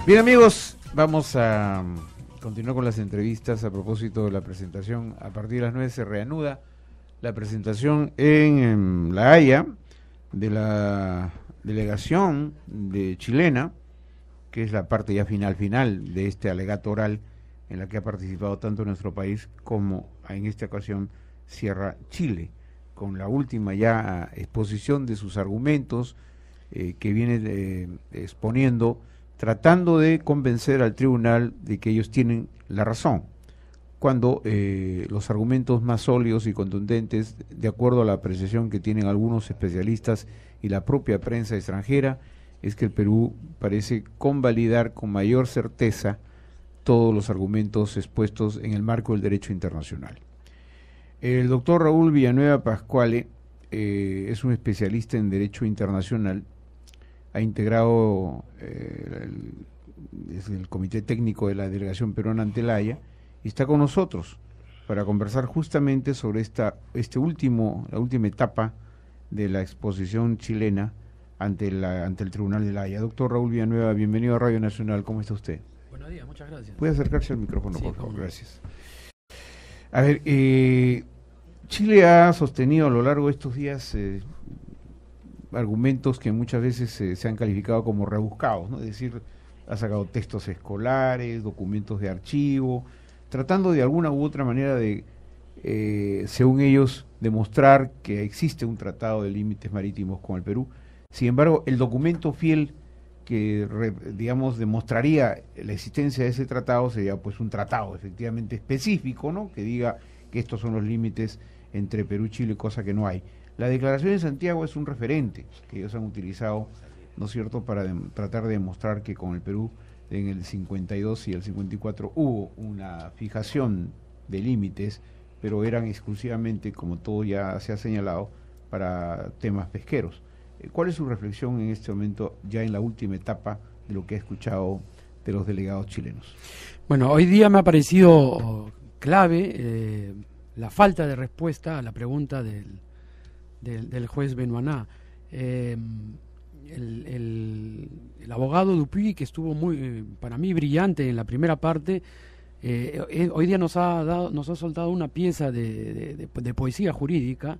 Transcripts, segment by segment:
Bien, amigos, vamos a continuar con las entrevistas a propósito de la presentación. A partir de las 9 se reanuda la presentación en La Haya de la delegación chilena, que es la parte ya final de este alegato oral en la que ha participado tanto nuestro país como en esta ocasión cierra Chile, con la última ya exposición de sus argumentos que viene exponiendo, tratando de convencer al tribunal de que ellos tienen la razón, cuando los argumentos más sólidos y contundentes, de acuerdo a la apreciación que tienen algunos especialistas y la propia prensa extranjera, es que el Perú parece convalidar con mayor certeza todos los argumentos expuestos en el marco del derecho internacional. El doctor Raúl Villanueva Pascuale es un especialista en derecho internacional, ha integrado el comité técnico de la delegación peruana ante la Haya y está con nosotros para conversar justamente sobre la última etapa de la exposición chilena ante el Tribunal de la Haya. Doctor Raúl Villanueva, bienvenido a Radio Nacional, ¿cómo está usted? Buenos días, muchas gracias. ¿Puede acercarse al micrófono, sí, por favor? Gracias. A ver, Chile ha sostenido a lo largo de estos días argumentos que muchas veces se han calificado como rebuscados, ¿no? Es decir, ha sacado textos escolares, documentos de archivo, tratando de alguna u otra manera de, según ellos, demostrar que existe un tratado de límites marítimos con el Perú. Sin embargo, el documento fiel que, digamos, demostraría la existencia de ese tratado sería pues un tratado efectivamente específico, ¿no? Que diga que estos son los límites entre Perú y Chile, cosa que no hay. La declaración de Santiago es un referente que ellos han utilizado, ¿no es cierto?, para tratar de demostrar que con el Perú en el 52 y el 54 hubo una fijación de límites, pero eran exclusivamente, como todo ya se ha señalado, para temas pesqueros. ¿Cuál es su reflexión en este momento, ya en la última etapa de lo que ha escuchado de los delegados chilenos? Bueno, hoy día me ha parecido clave la falta de respuesta a la pregunta del juez Benoît. El abogado Dupuy, que estuvo para mí brillante en la primera parte, hoy día nos ha soltado una pieza de poesía jurídica.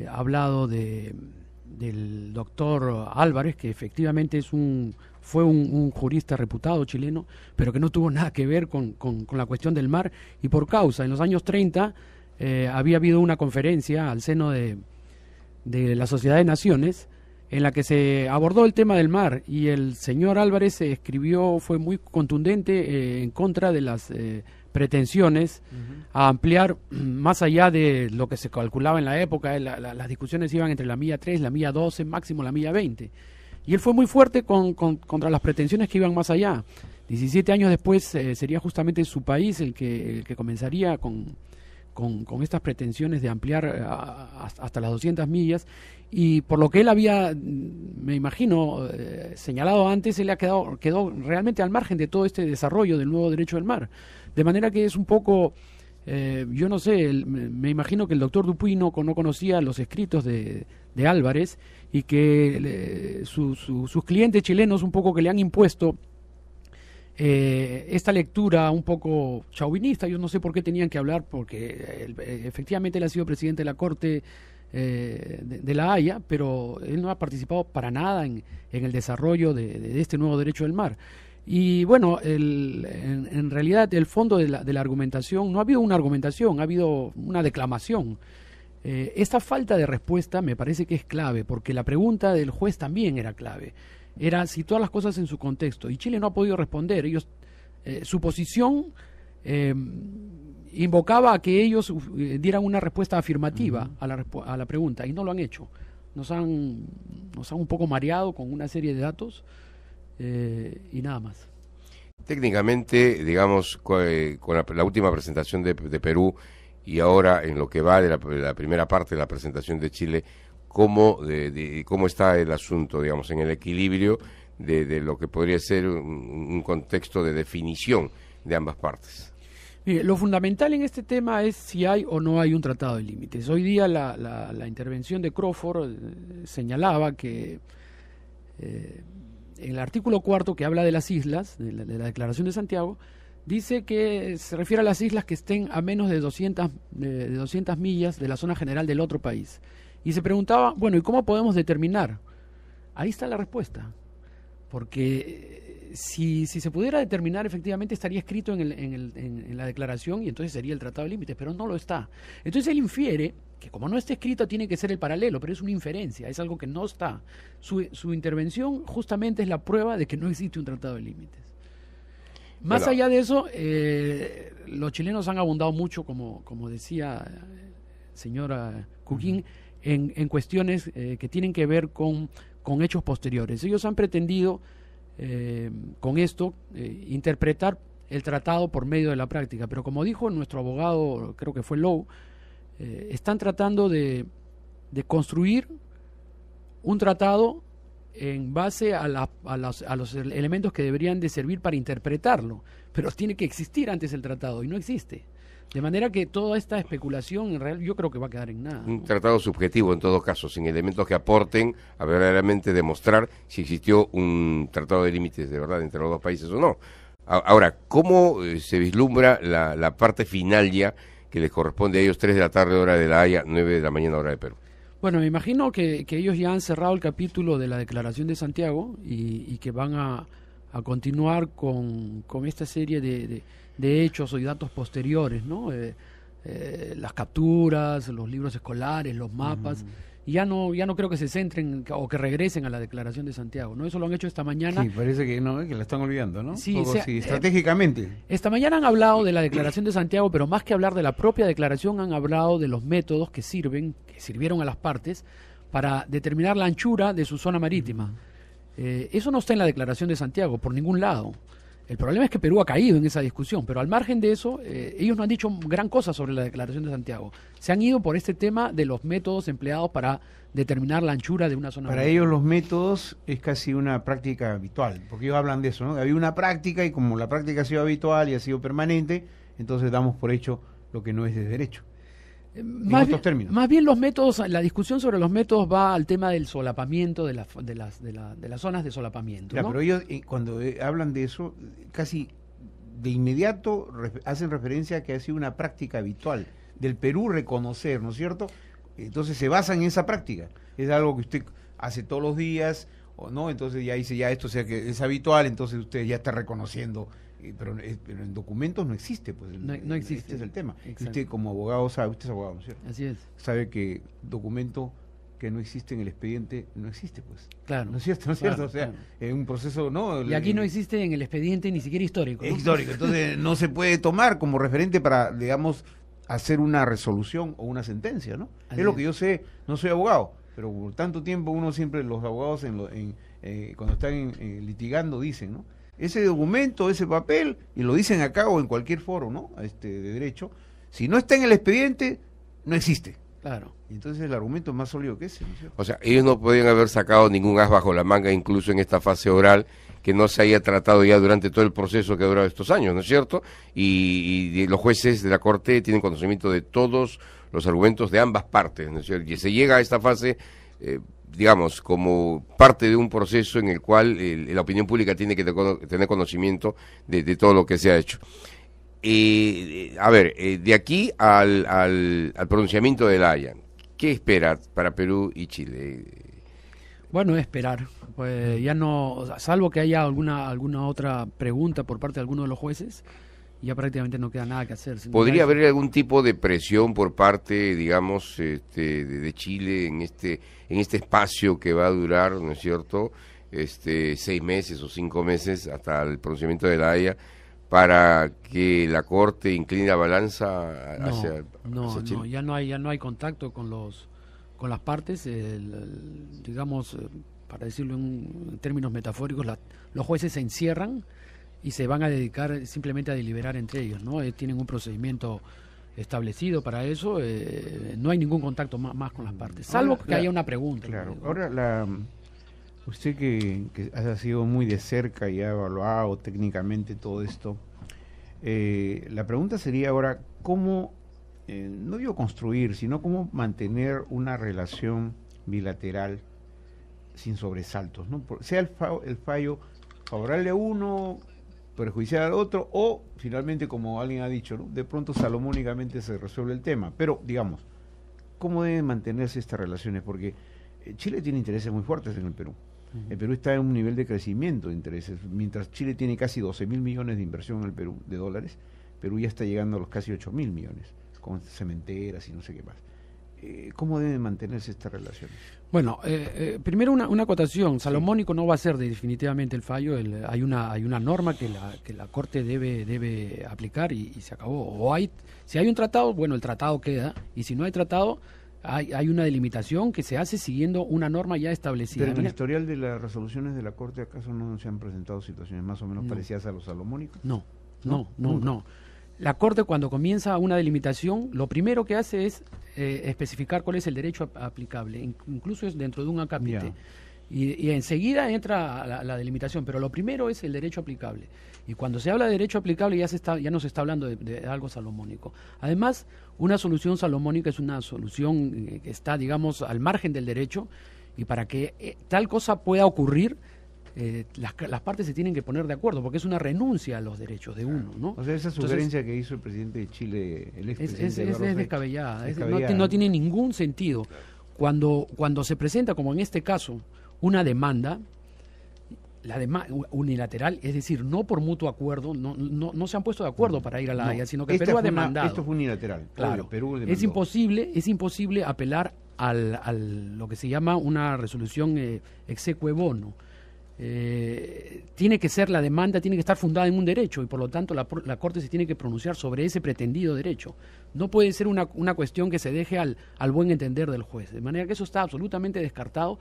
Ha hablado del doctor Álvarez, que efectivamente fue un jurista reputado chileno, pero que no tuvo nada que ver con la cuestión del mar, y por causa, en los años 30 había habido una conferencia al seno de la Sociedad de Naciones en la que se abordó el tema del mar, y el señor Álvarez fue muy contundente en contra de las pretensiones a ampliar más allá de lo que se calculaba en la época. Las discusiones iban entre la milla 3, la milla 12, máximo la milla 20, y él fue muy fuerte contra las pretensiones que iban más allá. 17 años después sería justamente su país el que comenzaría con estas pretensiones de ampliar hasta las 200 millas, y por lo que él había, me imagino, señalado antes, él quedó realmente al margen de todo este desarrollo del nuevo derecho del mar. De manera que es un poco, yo no sé, me imagino que el doctor Dupuy no conocía los escritos de Álvarez, y que sus clientes chilenos un poco que le han impuesto esta lectura un poco chauvinista. Yo no sé por qué tenían que hablar, porque efectivamente él ha sido presidente de la Corte de la Haya, pero él no ha participado para nada en el desarrollo de este nuevo derecho del mar. Y bueno, en realidad el fondo de la argumentación, no ha habido una argumentación, ha habido una declamación. Esta falta de respuesta me parece que es clave, porque la pregunta del juez también era clave. Era situar las cosas en su contexto, y Chile no ha podido responder. Su posición invocaba a que ellos dieran una respuesta afirmativa a la pregunta, y no lo han hecho. Nos han un poco mareado con una serie de datos y nada más. Técnicamente, digamos, con la última presentación de Perú, y ahora en lo que va de la primera parte de la presentación de Chile, cómo está el asunto, digamos, en el equilibrio de lo que podría ser un contexto de definición de ambas partes. Mire, lo fundamental en este tema es si hay o no hay un tratado de límites. Hoy día la intervención de Crawford señalaba que en el artículo 4 que habla de las islas, de la Declaración de Santiago, dice que se refiere a las islas que estén a menos de 200 millas de la zona general del otro país. Y se preguntaba, bueno, ¿y cómo podemos determinar? Ahí está la respuesta. Porque si se pudiera determinar, efectivamente estaría escrito en la declaración y entonces sería el Tratado de Límites, pero no lo está. Entonces él infiere que como no está escrito tiene que ser el paralelo, pero es una inferencia, es algo que no está. Su intervención justamente es la prueba de que no existe un Tratado de Límites. Más allá de eso, los chilenos han abundado mucho, como decía señora Cuquín, en cuestiones que tienen que ver con hechos posteriores. Ellos han pretendido con esto interpretar el tratado por medio de la práctica, pero como dijo nuestro abogado, creo que fue Lowe, están tratando de construir un tratado en base a los elementos que deberían de servir para interpretarlo, pero tiene que existir antes el tratado y no existe. De manera que toda esta especulación en realidad yo creo que va a quedar en nada. Un tratado subjetivo en todo caso, sin elementos que aporten a verdaderamente demostrar si existió un tratado de límites de verdad entre los dos países o no. Ahora, ¿cómo se vislumbra la parte final ya que les corresponde a ellos 3 de la tarde hora de La Haya, 9 de la mañana hora de Perú? Bueno, me imagino que ellos ya han cerrado el capítulo de la Declaración de Santiago y que van a continuar con esta serie de hechos y datos posteriores, ¿no? Las capturas, los libros escolares, los mapas, y ya no creo que se centren o que regresen a la Declaración de Santiago, ¿no? Eso lo han hecho esta mañana. Sí, parece que no, que la están olvidando, ¿no? Sí, estratégicamente. Esta mañana han hablado de la Declaración de Santiago, pero más que hablar de la propia declaración, han hablado de los métodos que sirvieron a las partes para determinar la anchura de su zona marítima. Eso no está en la Declaración de Santiago, por ningún lado. El problema es que Perú ha caído en esa discusión, pero al margen de eso, ellos no han dicho gran cosa sobre la Declaración de Santiago. Se han ido por este tema de los métodos empleados para determinar la anchura de una zona marítima. Para ellos los métodos es casi una práctica habitual, porque ellos hablan de eso, ¿no? Había una práctica y como la práctica ha sido habitual y ha sido permanente, entonces damos por hecho lo que no es de derecho. Más bien los métodos, la discusión sobre los métodos va al tema del solapamiento de las zonas de solapamiento, ya, ¿no? Pero ellos cuando hablan de eso casi de inmediato hacen referencia a que ha sido una práctica habitual del Perú reconocer, ¿no es cierto? Entonces se basan en esa práctica, es algo que usted hace todos los días o no, entonces ya dice esto, o sea que es habitual, entonces usted ya está reconociendo. Pero en documentos no existe, pues no existe. Este es el tema. Usted como abogado sabe, usted es abogado, ¿no es cierto? Así es. Sabe que documento que no existe en el expediente no existe, pues. Claro. ¿No es cierto? ¿No es cierto? O sea, en un proceso, ¿no? Y aquí no existe en el expediente ni siquiera histórico, ¿no? Histórico, entonces no se puede tomar como referente para, digamos, hacer una resolución o una sentencia, ¿no? Es lo que yo sé, no soy abogado, pero por tanto tiempo uno siempre, los abogados cuando están litigando dicen, ¿no? Ese documento, ese papel, y lo dicen acá o en cualquier foro, ¿no? De derecho, si no está en el expediente, no existe. Claro. Y entonces el argumento es más sólido que ese, ¿no es cierto? O sea, ellos no podían haber sacado ningún as bajo la manga, incluso en esta fase oral, que no se haya tratado ya durante todo el proceso que ha durado estos años, ¿no es cierto? Y los jueces de la Corte tienen conocimiento de todos los argumentos de ambas partes, ¿no es cierto? Y se llega a esta fase digamos, como parte de un proceso en el cual la opinión pública tiene que tener conocimiento de todo lo que se ha hecho. A ver, de aquí al pronunciamiento de La Haya, ¿qué espera para Perú y Chile? Bueno, esperar, pues ya no, salvo que haya alguna otra pregunta por parte de alguno de los jueces, ya prácticamente no queda nada que hacer. ¿Podría haber algún tipo de presión por parte, digamos, de Chile en este espacio que va a durar, ¿no es cierto?, 6 meses o 5 meses hasta el pronunciamiento de La Haya, para que la Corte incline la balanza hacia Chile? No, ya no hay contacto con las partes, digamos, para decirlo en términos metafóricos, los jueces se encierran y se van a dedicar simplemente a deliberar entre ellos, ¿no? Tienen un procedimiento establecido para eso, no hay ningún contacto más con las partes, salvo que haya una pregunta. Claro, ahora usted que ha sido muy de cerca y ha evaluado técnicamente todo esto, la pregunta sería ahora, ¿cómo, no digo construir, sino cómo mantener una relación bilateral sin sobresaltos, ¿no? Sea el fallo favorable a uno, perjudicial al otro, o finalmente, como alguien ha dicho, ¿no? De pronto salomónicamente se resuelve el tema. Pero, digamos, ¿cómo deben mantenerse estas relaciones? Porque Chile tiene intereses muy fuertes en el Perú. El Perú está en un nivel de crecimiento de intereses. Mientras Chile tiene casi 12.000 millones de inversión en el Perú, de dólares, Perú ya está llegando a los casi 8.000 millones, con cementeras y no sé qué más. ¿Cómo deben mantenerse estas relaciones? Bueno, primero una acotación. Salomónico no va a ser definitivamente el fallo. Hay una norma que la Corte debe aplicar y se acabó. Si hay un tratado, bueno, el tratado queda, y si no hay tratado, hay una delimitación que se hace siguiendo una norma ya establecida. Pero en el historial de las resoluciones de la Corte, ¿acaso no se han presentado situaciones más o menos parecidas a los salomónicos? No. La Corte, cuando comienza una delimitación, lo primero que hace es especificar cuál es el derecho aplicable, incluso es dentro de un acápite. Y enseguida entra la delimitación, pero lo primero es el derecho aplicable. Y cuando se habla de derecho aplicable ya no se está hablando de algo salomónico. Además, una solución salomónica es una solución que está, digamos, al margen del derecho, y para que tal cosa pueda ocurrir, las partes se tienen que poner de acuerdo, porque es una renuncia a los derechos de uno, ¿no? O sea, esa sugerencia que hizo el presidente de Chile, el expresidente es descabellada, no tiene ningún sentido. Cuando se presenta, como en este caso, una demanda, la demanda unilateral, es decir, no por mutuo acuerdo, no se han puesto de acuerdo para ir a la Haya, sino que Perú ha demandado. Esto fue unilateral, claro. Perú demandó. Es imposible apelar al lo que se llama una resolución exeque bono. Tiene que ser la demanda, tiene que estar fundada en un derecho, y por lo tanto la Corte se tiene que pronunciar sobre ese pretendido derecho. No puede ser una cuestión que se deje al buen entender del juez, de manera que eso está absolutamente descartado.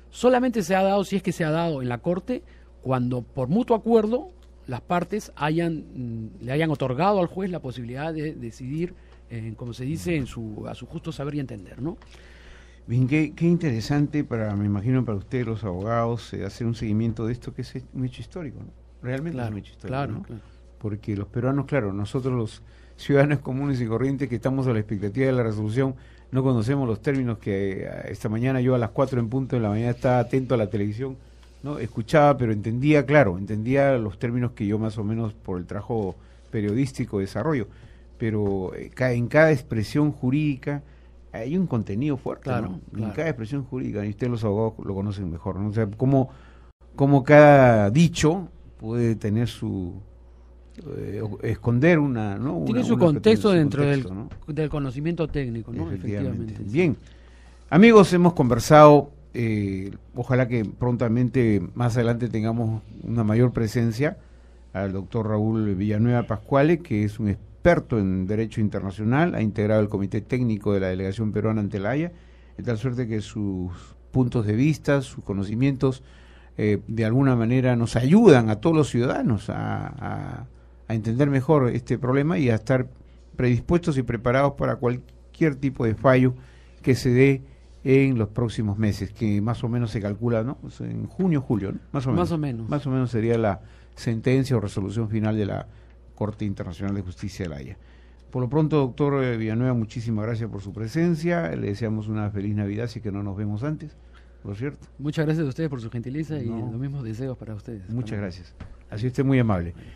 Solamente se ha dado, si es que se ha dado en la Corte, cuando por mutuo acuerdo las partes le hayan otorgado al juez la posibilidad de decidir, como se dice, a su justo saber y entender, ¿no? Bien, qué interesante, me imagino para ustedes, los abogados, hacer un seguimiento de esto, que es un hecho histórico, ¿no? Realmente es un hecho histórico, ¿no? Claro. Porque los peruanos, claro, nosotros los ciudadanos comunes y corrientes que estamos a la expectativa de la resolución, no conocemos los términos que esta mañana yo a las 4 en punto de la mañana estaba atento a la televisión, ¿no? Escuchaba, pero entendía los términos que yo más o menos por el trabajo periodístico desarrollo, pero en cada expresión jurídica hay un contenido fuerte, claro, ¿no? Claro. En cada expresión jurídica, y ustedes los abogados lo conocen mejor, ¿no? O sea, cómo cada dicho puede tener esconder ¿no? Tiene su contexto dentro del conocimiento técnico, ¿no? Efectivamente. Bien. Amigos, hemos conversado, ojalá que prontamente, más adelante, tengamos una mayor presencia al doctor Raúl Villanueva Pascuale, que es un experto en Derecho Internacional, ha integrado el Comité Técnico de la Delegación Peruana ante la Haya, de tal suerte que sus puntos de vista, sus conocimientos, de alguna manera nos ayudan a todos los ciudadanos a entender mejor este problema y a estar predispuestos y preparados para cualquier tipo de fallo que se dé en los próximos meses, que más o menos se calcula, ¿no? En junio, julio, ¿no? Más o menos. Más o menos sería la sentencia o resolución final de la Corte Internacional de Justicia de la Haya. Por lo pronto, doctor Villanueva, muchísimas gracias por su presencia. Le deseamos una feliz Navidad, así que no nos vemos antes, ¿por cierto? Muchas gracias a ustedes por su gentileza y los mismos deseos para ustedes. Muchas gracias. Así usted muy amable.